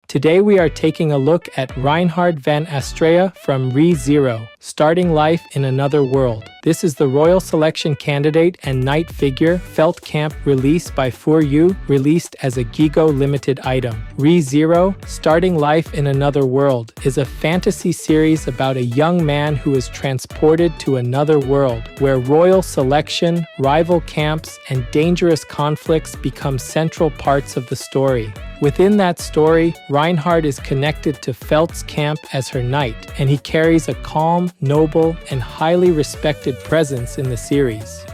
Today we are taking a look at Reinhard Van Astrea from ReZero, Starting Life in Another World. This is the Royal Selection Candidate and Knight figure felt camp released by FuRyu, released as a GiGO limited item. ReZero, Starting Life in Another World is a fantasy series about a young man who is transported to another world, where royal selection, rival camps, and dangerous conflicts become central parts of the story. Within that story, Reinhard is connected to Felt's camp as her knight, and he carries a calm, noble, and highly respected presence in the series.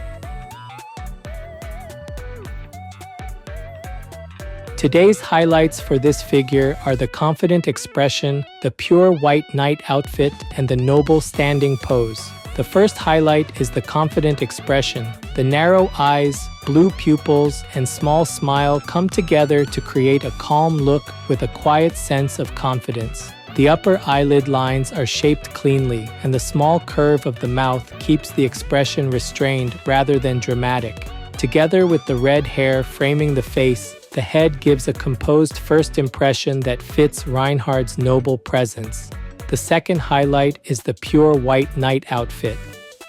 Today's highlights for this figure are the confident expression, the pure white knight outfit, and the noble standing pose. The first highlight is the confident expression. The narrow eyes, blue pupils, and small smile come together to create a calm look with a quiet sense of confidence. The upper eyelid lines are shaped cleanly, and the small curve of the mouth keeps the expression restrained rather than dramatic. Together with the red hair framing the face, the head gives a composed first impression that fits Reinhard's noble presence. The second highlight is the pure white knight outfit.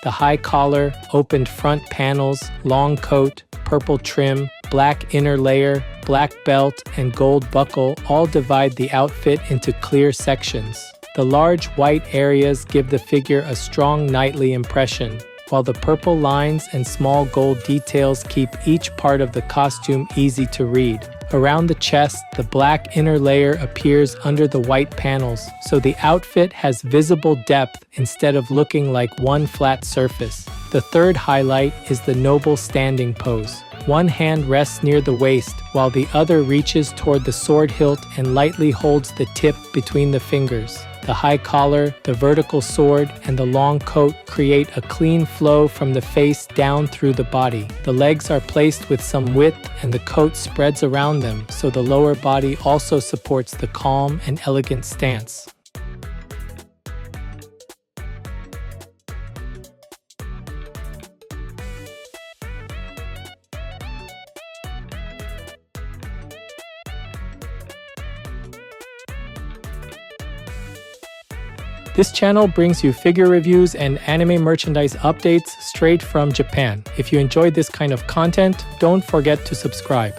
The high collar, opened front panels, long coat, purple trim, black inner layer, black belt, and gold buckle all divide the outfit into clear sections. The large white areas give the figure a strong knightly impression, while the purple lines and small gold details keep each part of the costume easy to read. Around the chest, the black inner layer appears under the white panels, so the outfit has visible depth instead of looking like one flat surface. The third highlight is the noble standing pose. One hand rests near the waist, while the other reaches toward the sword hilt and lightly holds the tip between the fingers. The high collar, the vertical sword, and the long coat create a clean flow from the face down through the body. The legs are placed with some width and the coat spreads around them, so the lower body also supports the calm and elegant stance. This channel brings you figure reviews and anime merchandise updates straight from Japan. If you enjoyed this kind of content, don't forget to subscribe.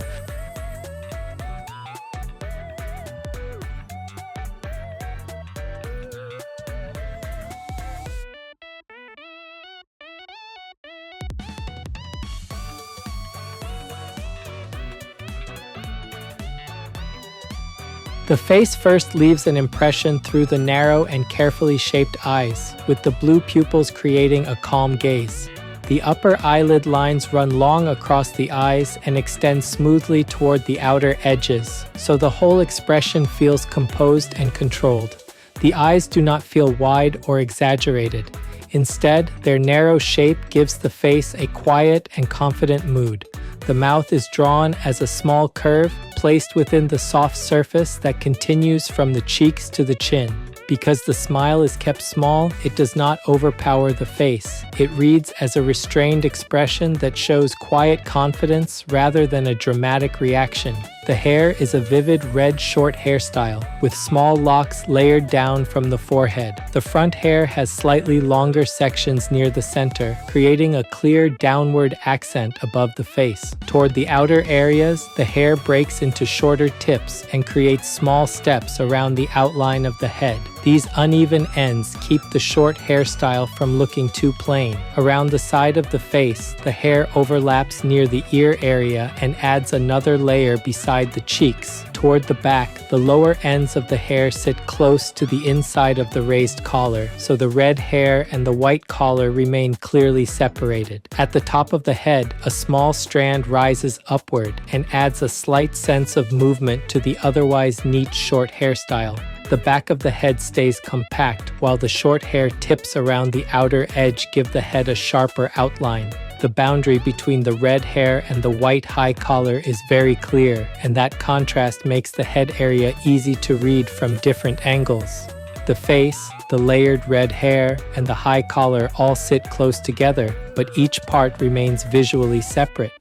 The face first leaves an impression through the narrow and carefully shaped eyes, with the blue pupils creating a calm gaze. The upper eyelid lines run long across the eyes and extend smoothly toward the outer edges, so the whole expression feels composed and controlled. The eyes do not feel wide or exaggerated. Instead, their narrow shape gives the face a quiet and confident mood. The mouth is drawn as a small curve placed within the soft surface that continues from the cheeks to the chin. Because the smile is kept small, it does not overpower the face. It reads as a restrained expression that shows quiet confidence rather than a dramatic reaction. The hair is a vivid red short hairstyle, with small locks layered down from the forehead. The front hair has slightly longer sections near the center, creating a clear downward accent above the face. Toward the outer areas, the hair breaks into shorter tips and creates small steps around the outline of the head. These uneven ends keep the short hairstyle from looking too plain. Around the side of the face, the hair overlaps near the ear area and adds another layer beside the cheeks. Toward the back, the lower ends of the hair sit close to the inside of the raised collar, so the red hair and the white collar remain clearly separated. At the top of the head, a small strand rises upward and adds a slight sense of movement to the otherwise neat short hairstyle. The back of the head stays compact, while the short hair tips around the outer edge give the head a sharper outline. The boundary between the red hair and the white high collar is very clear, and that contrast makes the head area easy to read from different angles. The face, the layered red hair, and the high collar all sit close together, but each part remains visually separate.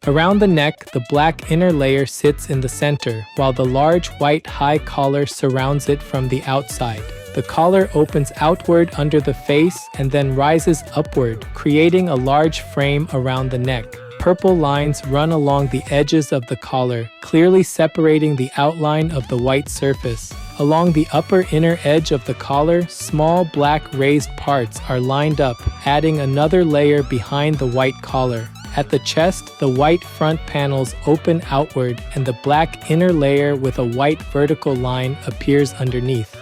Around the neck, the black inner layer sits in the center, while the large white high collar surrounds it from the outside. The collar opens outward under the face and then rises upward, creating a large frame around the neck. Purple lines run along the edges of the collar, clearly separating the outline of the white surface. Along the upper inner edge of the collar, small black raised parts are lined up, adding another layer behind the white collar. At the chest, the white front panels open outward and the black inner layer with a white vertical line appears underneath.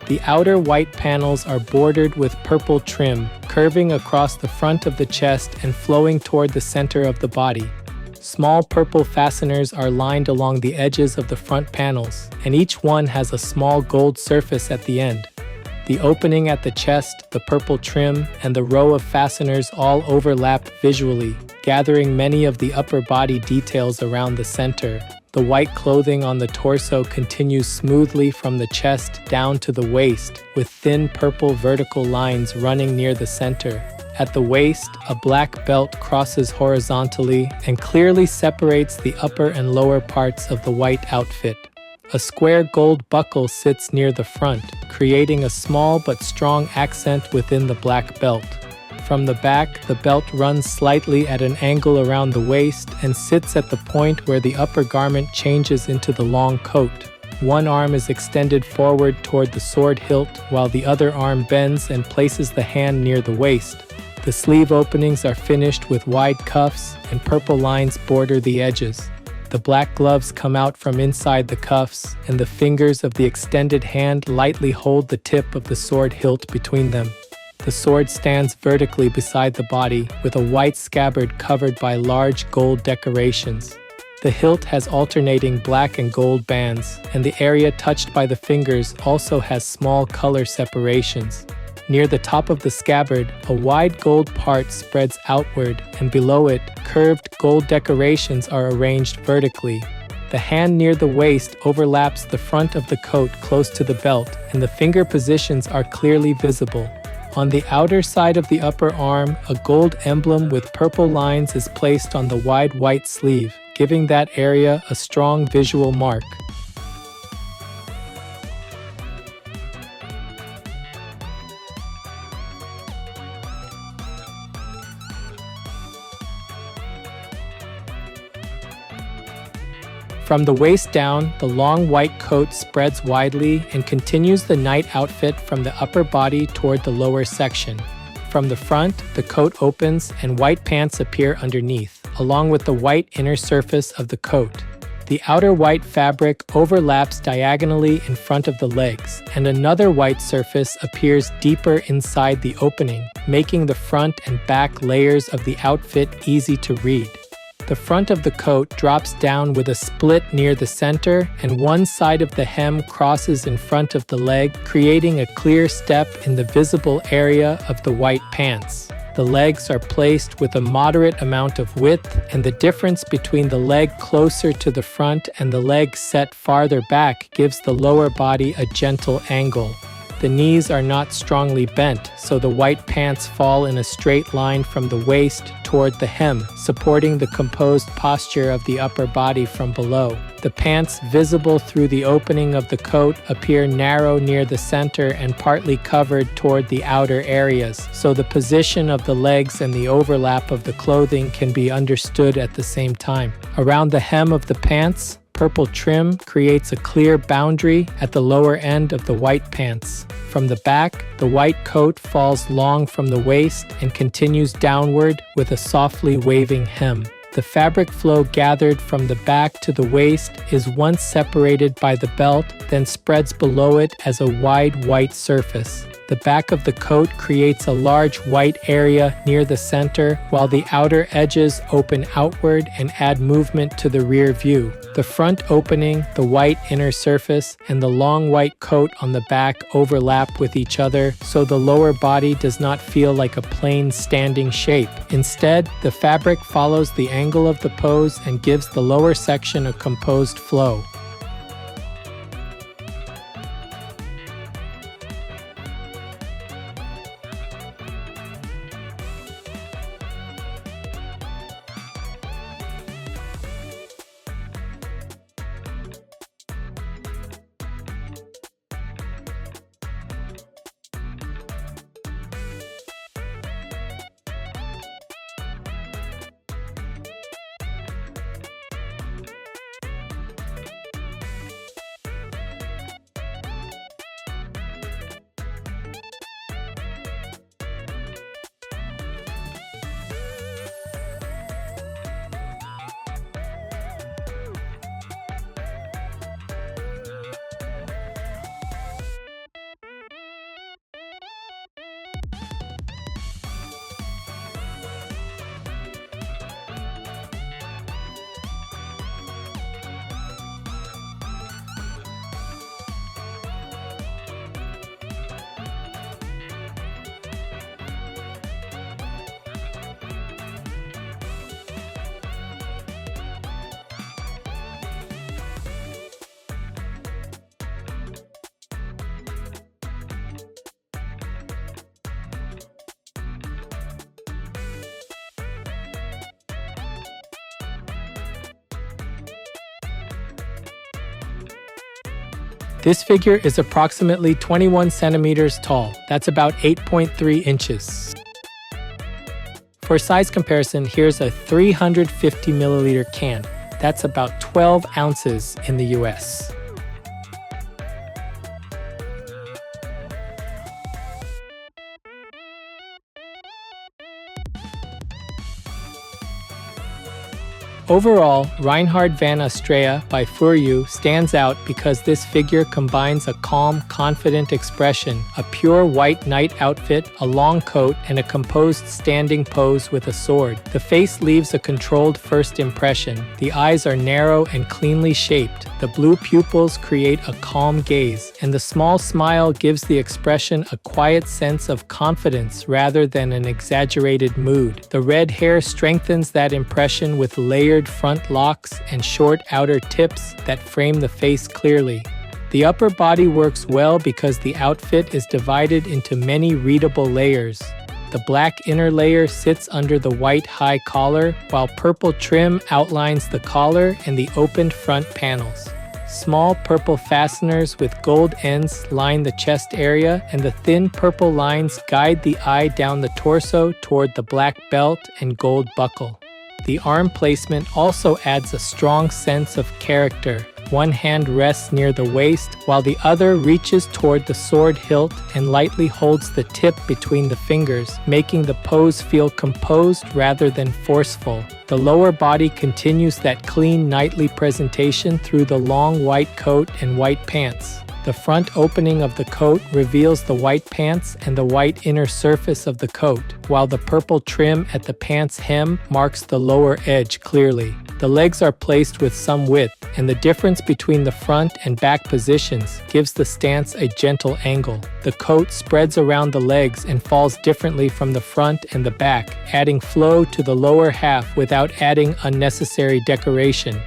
The outer white panels are bordered with purple trim, curving across the front of the chest and flowing toward the center of the body. Small purple fasteners are lined along the edges of the front panels, and each one has a small gold surface at the end. The opening at the chest, the purple trim, and the row of fasteners all overlap visually, gathering many of the upper body details around the center. The white clothing on the torso continues smoothly from the chest down to the waist, with thin purple vertical lines running near the center. At the waist, a black belt crosses horizontally and clearly separates the upper and lower parts of the white outfit. A square gold buckle sits near the front, creating a small but strong accent within the black belt. From the back, the belt runs slightly at an angle around the waist and sits at the point where the upper garment changes into the long coat. One arm is extended forward toward the sword hilt, while the other arm bends and places the hand near the waist. The sleeve openings are finished with wide cuffs, and purple lines border the edges. The black gloves come out from inside the cuffs, and the fingers of the extended hand lightly hold the tip of the sword hilt between them. The sword stands vertically beside the body, with a white scabbard covered by large gold decorations. The hilt has alternating black and gold bands, and the area touched by the fingers also has small color separations. Near the top of the scabbard, a wide gold part spreads outward, and below it, curved gold decorations are arranged vertically. The hand near the waist overlaps the front of the coat close to the belt, and the finger positions are clearly visible. On the outer side of the upper arm, a gold emblem with purple lines is placed on the wide white sleeve, giving that area a strong visual mark. From the waist down, the long white coat spreads widely and continues the night outfit from the upper body toward the lower section. From the front, the coat opens and white pants appear underneath, along with the white inner surface of the coat. The outer white fabric overlaps diagonally in front of the legs, and another white surface appears deeper inside the opening, making the front and back layers of the outfit easy to read. The front of the coat drops down with a split near the center, and one side of the hem crosses in front of the leg, creating a clear step in the visible area of the white pants. The legs are placed with a moderate amount of width, and the difference between the leg closer to the front and the leg set farther back gives the lower body a gentle angle. The knees are not strongly bent, so the white pants fall in a straight line from the waist toward the hem, supporting the composed posture of the upper body from below. The pants visible through the opening of the coat appear narrow near the center and partly covered toward the outer areas, so the position of the legs and the overlap of the clothing can be understood at the same time. Around the hem of the pants, purple trim creates a clear boundary at the lower end of the white pants. From the back, the white coat falls long from the waist and continues downward with a softly waving hem. The fabric flow gathered from the back to the waist is once separated by the belt, then spreads below it as a wide white surface. The back of the coat creates a large white area near the center, while the outer edges open outward and add movement to the rear view. The front opening, the white inner surface, and the long white coat on the back overlap with each other, so the lower body does not feel like a plain standing shape. Instead, the fabric follows the angle of the pose and gives the lower section a composed flow. This figure is approximately 21 centimeters tall. That's about 8.3 inches. For size comparison, here's a 350 milliliter can. That's about 12 ounces in the US. Overall, Reinhard Van Astrea by FuRyu stands out because this figure combines a calm, confident expression, a pure white knight outfit, a long coat, and a composed standing pose with a sword. The face leaves a controlled first impression. The eyes are narrow and cleanly shaped. The blue pupils create a calm gaze, and the small smile gives the expression a quiet sense of confidence rather than an exaggerated mood. The red hair strengthens that impression with layered front locks and short outer tips that frame the face clearly. The upper body works well because the outfit is divided into many readable layers. The black inner layer sits under the white high collar, while purple trim outlines the collar and the opened front panels. Small purple fasteners with gold ends line the chest area, and the thin purple lines guide the eye down the torso toward the black belt and gold buckle. The arm placement also adds a strong sense of character. One hand rests near the waist, while the other reaches toward the sword hilt and lightly holds the tip between the fingers, making the pose feel composed rather than forceful. The lower body continues that clean, knightly presentation through the long white coat and white pants. The front opening of the coat reveals the white pants and the white inner surface of the coat, while the purple trim at the pants hem marks the lower edge clearly. The legs are placed with some width, and the difference between the front and back positions gives the stance a gentle angle. The coat spreads around the legs and falls differently from the front and the back, adding flow to the lower half without adding unnecessary decoration.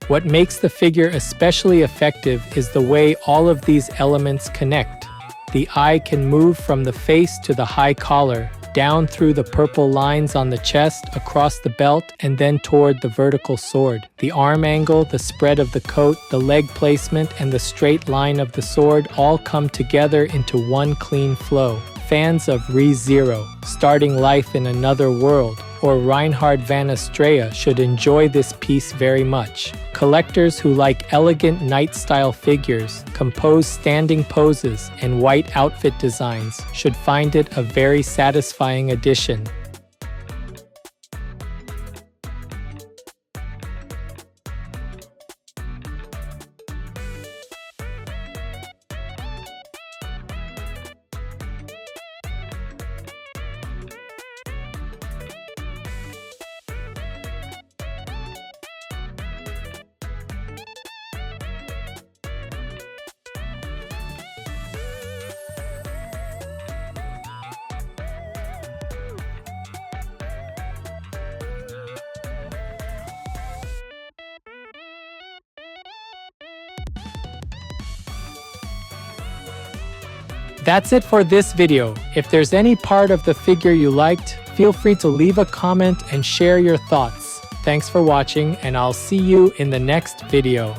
What makes the figure especially effective is the way all of these elements connect. The eye can move from the face to the high collar, down through the purple lines on the chest, across the belt, and then toward the vertical sword. The arm angle, the spread of the coat, the leg placement, and the straight line of the sword all come together into one clean flow. Fans of Re:Zero, Starting Life in Another World, or Reinhard Van Astrea should enjoy this piece very much. Collectors who like elegant knight-style figures, composed standing poses, and white outfit designs should find it a very satisfying addition. That's it for this video. If there's any part of the figure you liked, feel free to leave a comment and share your thoughts. Thanks for watching, and I'll see you in the next video.